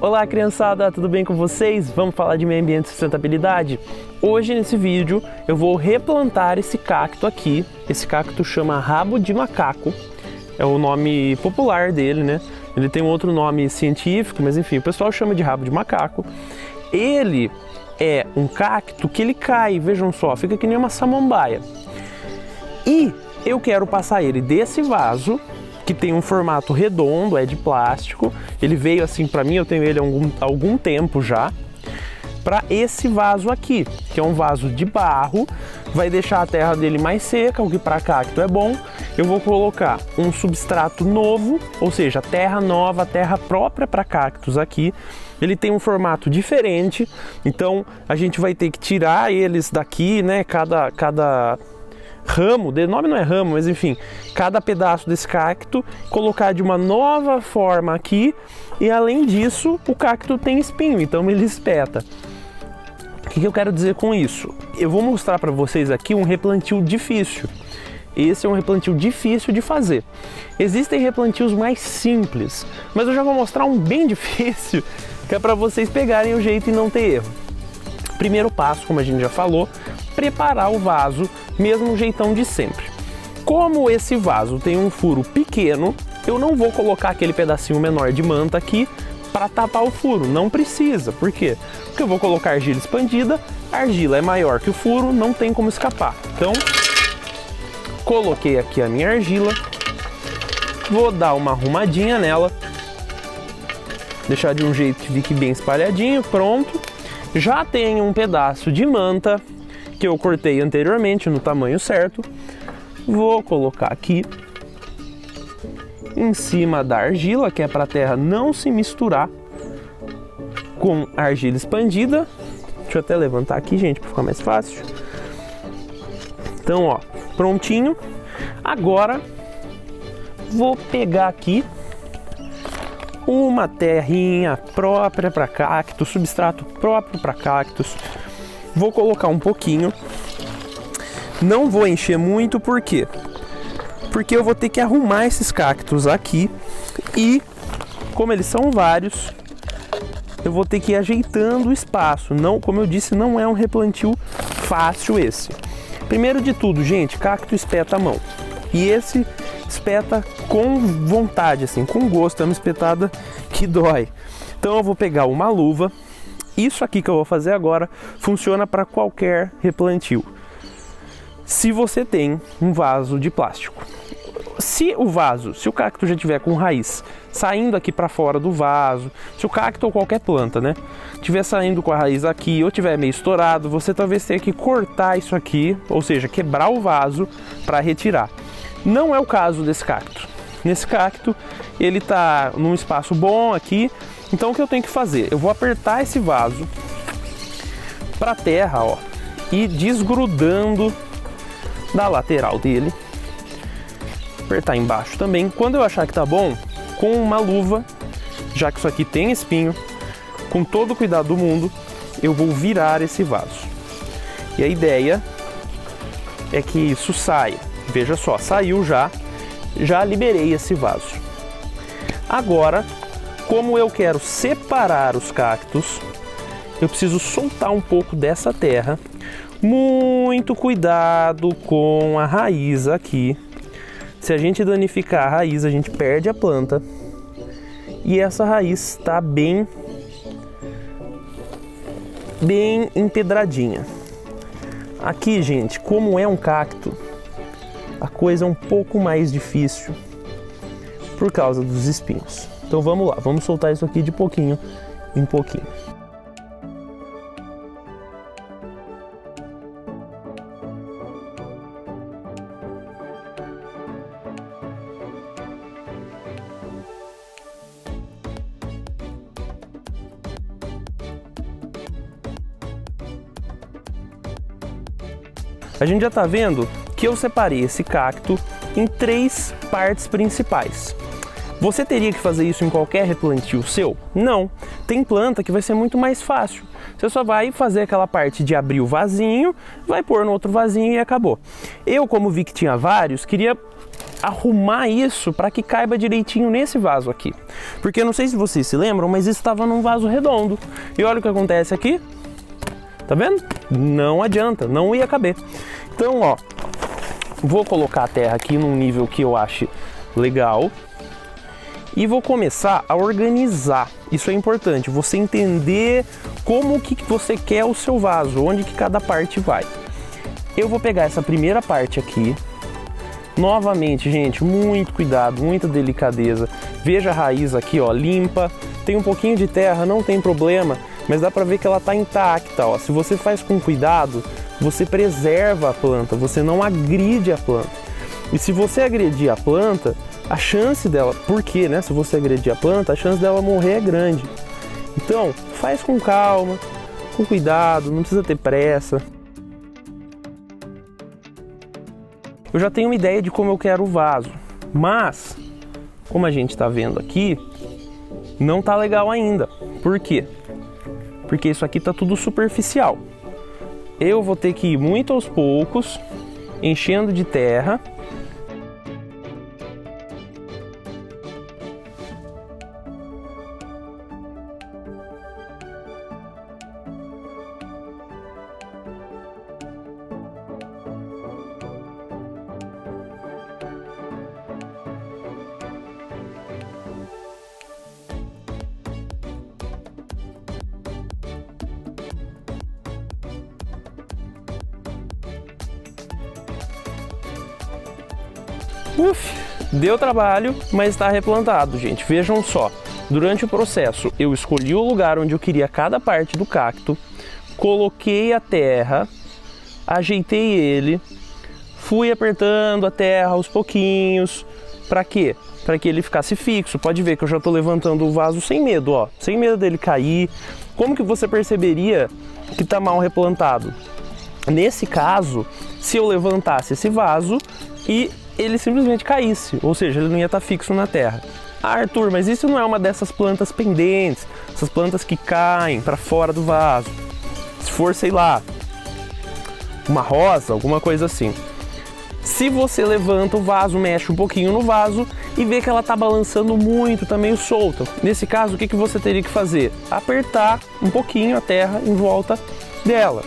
Olá criançada, tudo bem com vocês? Vamos falar de meio ambiente e sustentabilidade? Hoje nesse vídeo eu vou replantar esse cacto aqui. Esse cacto chama rabo de macaco, é o nome popular dele, né? Ele tem um outro nome científico, mas enfim, o pessoal chama de rabo de macaco. Ele é um cacto que ele cai, vejam só, fica que nem uma samambaia. E eu quero passar ele desse vaso, que tem um formato redondo, é de plástico. Ele veio assim para mim, eu tenho ele há algum tempo já, para esse vaso aqui, que é um vaso de barro, vai deixar a terra dele mais seca, o que para cacto é bom. Eu vou colocar um substrato novo, ou seja, terra nova, terra própria para cactos aqui. Ele tem um formato diferente, então a gente vai ter que tirar eles daqui, né? Cada ramo, o nome não é ramo, mas enfim, cada pedaço desse cacto, colocar de uma nova forma aqui, e além disso, o cacto tem espinho, então ele espeta. O que eu quero dizer com isso? Eu vou mostrar para vocês aqui um replantio difícil. Esse é um replantio difícil de fazer. Existem replantios mais simples, mas eu já vou mostrar um bem difícil, que é para vocês pegarem o jeito e não ter erro. Primeiro passo, como a gente já falou, preparar o vaso, mesmo jeitão de sempre. Como esse vaso tem um furo pequeno, eu não vou colocar aquele pedacinho menor de manta aqui para tapar o furo, não precisa. Por quê? Porque eu vou colocar argila expandida, a argila é maior que o furo, não tem como escapar. Então, coloquei aqui a minha argila, vou dar uma arrumadinha nela, deixar de um jeito que fique bem espalhadinho, pronto. Já tenho um pedaço de manta que eu cortei anteriormente no tamanho certo, vou colocar aqui em cima da argila, que é para a terra não se misturar com a argila expandida. Deixa eu até levantar aqui, gente, para ficar mais fácil. Então, ó, prontinho. Agora vou pegar aqui uma terrinha própria para cactos, substrato próprio para cactos. Vou colocar um pouquinho, não vou encher muito, por quê? Porque eu vou ter que arrumar esses cactos aqui e, como eles são vários, eu vou ter que ir ajeitando o espaço. Não, como eu disse, não é um replantio fácil esse. Primeiro de tudo, gente, cacto espeta a mão. E esse espeta com vontade, assim, com gosto, é uma espetada que dói. Então eu vou pegar uma luva. Isso aqui que eu vou fazer agora funciona para qualquer replantio. Se você tem um vaso de plástico. Se o cacto já tiver com raiz saindo aqui para fora do vaso, se o cacto ou qualquer planta, né, tiver saindo com a raiz aqui ou tiver meio estourado, você talvez tenha que cortar isso aqui, ou seja, quebrar o vaso para retirar. Não é o caso desse cacto. Nesse cacto, ele está num espaço bom aqui. Então o que eu tenho que fazer? Eu vou apertar esse vaso para a terra, ó, e desgrudando da lateral dele. Apertar embaixo também. Quando eu achar que tá bom, com uma luva, já que isso aqui tem espinho, com todo o cuidado do mundo, eu vou virar esse vaso. E a ideia é que isso saia. Veja só, saiu já liberei esse vaso. Agora, como eu quero separar os cactos, eu preciso soltar um pouco dessa terra. Muito cuidado com a raiz aqui. Se a gente danificar a raiz, a gente perde a planta. E essa raiz está bem empedradinha. Aqui, gente, como é um cacto, a coisa é um pouco mais difícil por causa dos espinhos. Então vamos lá, vamos soltar isso aqui de pouquinho em pouquinho. A gente já está vendo que eu separei esse cacto em 3 partes principais. Você teria que fazer isso em qualquer replantio seu? Não. Tem planta que vai ser muito mais fácil. Você só vai fazer aquela parte de abrir o vasinho, vai pôr no outro vasinho e acabou. Eu, como vi que tinha vários, queria arrumar isso para que caiba direitinho nesse vaso aqui. Porque eu não sei se vocês se lembram, mas isso estava num vaso redondo. E olha o que acontece aqui. Tá vendo? Não adianta, não ia caber. Então, ó, vou colocar a terra aqui num nível que eu ache legal. E vou começar a organizar. Isso é importante, você entender como que você quer o seu vaso, onde que cada parte vai. Eu vou pegar essa primeira parte aqui. Novamente, gente, muito cuidado, muita delicadeza. Veja a raiz aqui, ó, limpa. Tem um pouquinho de terra, não tem problema, mas dá pra ver que ela tá intacta, ó. Se você faz com cuidado, você preserva a planta, você não agride a planta. E se você agredir a planta, a chance dela, porque, né, se você agredir a planta, a chance dela morrer é grande. Então, faz com calma, com cuidado, não precisa ter pressa. Eu já tenho uma ideia de como eu quero o vaso, mas, como a gente está vendo aqui, não tá legal ainda. Por quê? Porque isso aqui tá tudo superficial. Eu vou ter que ir muito aos poucos, enchendo de terra. Deu trabalho, mas está replantado, gente. Vejam só, durante o processo eu escolhi o lugar onde eu queria cada parte do cacto, coloquei a terra, ajeitei ele, fui apertando a terra aos pouquinhos. Para quê? Para que ele ficasse fixo. Pode ver que eu já estou levantando o vaso sem medo, ó, sem medo dele cair. Como que você perceberia que está mal replantado? Nesse caso, se eu levantasse esse vaso e ele simplesmente caísse, ou seja, ele não ia estar fixo na terra. Ah, Arthur, mas isso não é uma dessas plantas pendentes, essas plantas que caem para fora do vaso. Se for, sei lá, uma rosa, alguma coisa assim. Se você levanta o vaso, mexe um pouquinho no vaso e vê que ela está balançando muito, tá meio solta. Nesse caso, o que você teria que fazer? Apertar um pouquinho a terra em volta dela.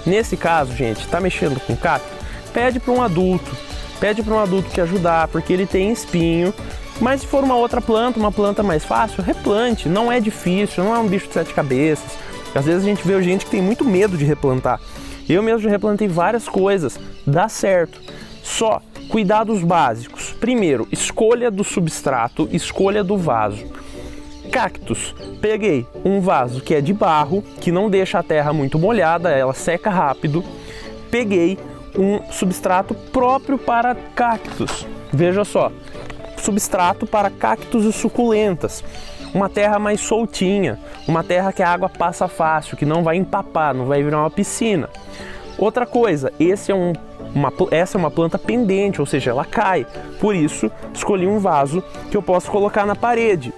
Nesse caso, gente, tá mexendo com cacto? Pede para um adulto. Pede para um adulto te ajudar, porque ele tem espinho. Mas se for uma outra planta, uma planta mais fácil, replante. Não é difícil, não é um bicho de 7 cabeças. Às vezes a gente vê gente que tem muito medo de replantar. Eu mesmo já replantei várias coisas, dá certo. Só cuidados básicos. Primeiro, escolha do substrato, escolha do vaso. Cactos. Peguei um vaso que é de barro, que não deixa a terra muito molhada, ela seca rápido. Peguei um substrato próprio para cactos. Veja só, substrato para cactos e suculentas. Uma terra mais soltinha, uma terra que a água passa fácil, que não vai empapar, não vai virar uma piscina. Outra coisa, essa é uma planta pendente, ou seja, ela cai. Por isso, escolhi um vaso que eu posso colocar na parede.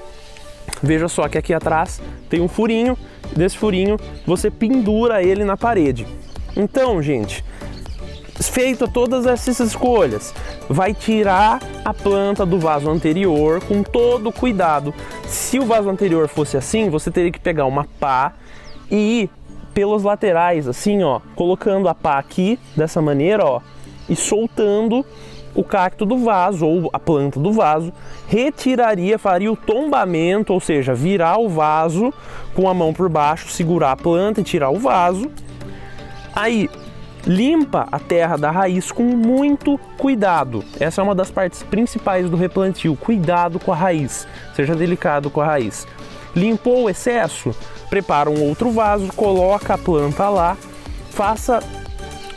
Veja só que aqui atrás tem um furinho, desse furinho você pendura ele na parede. Então, gente, feito todas essas escolhas, vai tirar a planta do vaso anterior com todo cuidado. Se o vaso anterior fosse assim, você teria que pegar uma pá e ir pelos laterais, assim, ó, colocando a pá aqui, dessa maneira, ó, e soltando o cacto do vaso ou a planta do vaso, retiraria, faria o tombamento, ou seja, virar o vaso com a mão por baixo, segurar a planta e tirar o vaso. Aí, limpa a terra da raiz com muito cuidado. Essa é uma das partes principais do replantio, cuidado com a raiz, seja delicado com a raiz. Limpou o excesso? Prepara um outro vaso, coloca a planta lá, faça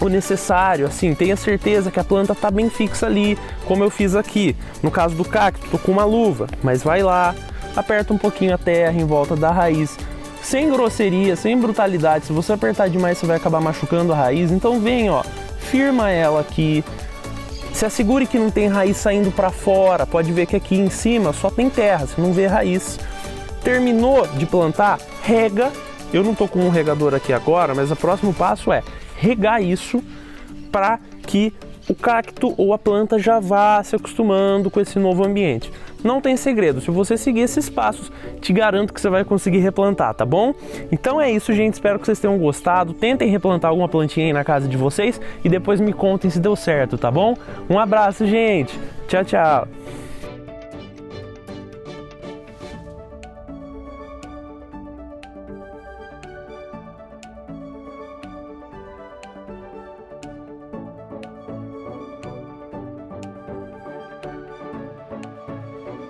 o necessário, assim, tenha certeza que a planta está bem fixa ali, como eu fiz aqui. No caso do cacto, tô com uma luva, mas vai lá, aperta um pouquinho a terra em volta da raiz, sem grosseria, sem brutalidade. Se você apertar demais, você vai acabar machucando a raiz. Então vem, ó, firma ela aqui, se assegure que não tem raiz saindo para fora. Pode ver que aqui em cima só tem terra, você não vê raiz. Terminou de plantar, rega. Eu não tô com um regador aqui agora, mas o próximo passo é regar isso para que o cacto ou a planta já vá se acostumando com esse novo ambiente. Não tem segredo, se você seguir esses passos, te garanto que você vai conseguir replantar, tá bom? Então é isso, gente, espero que vocês tenham gostado. Tentem replantar alguma plantinha aí na casa de vocês e depois me contem se deu certo, tá bom? Um abraço, gente! Tchau, tchau!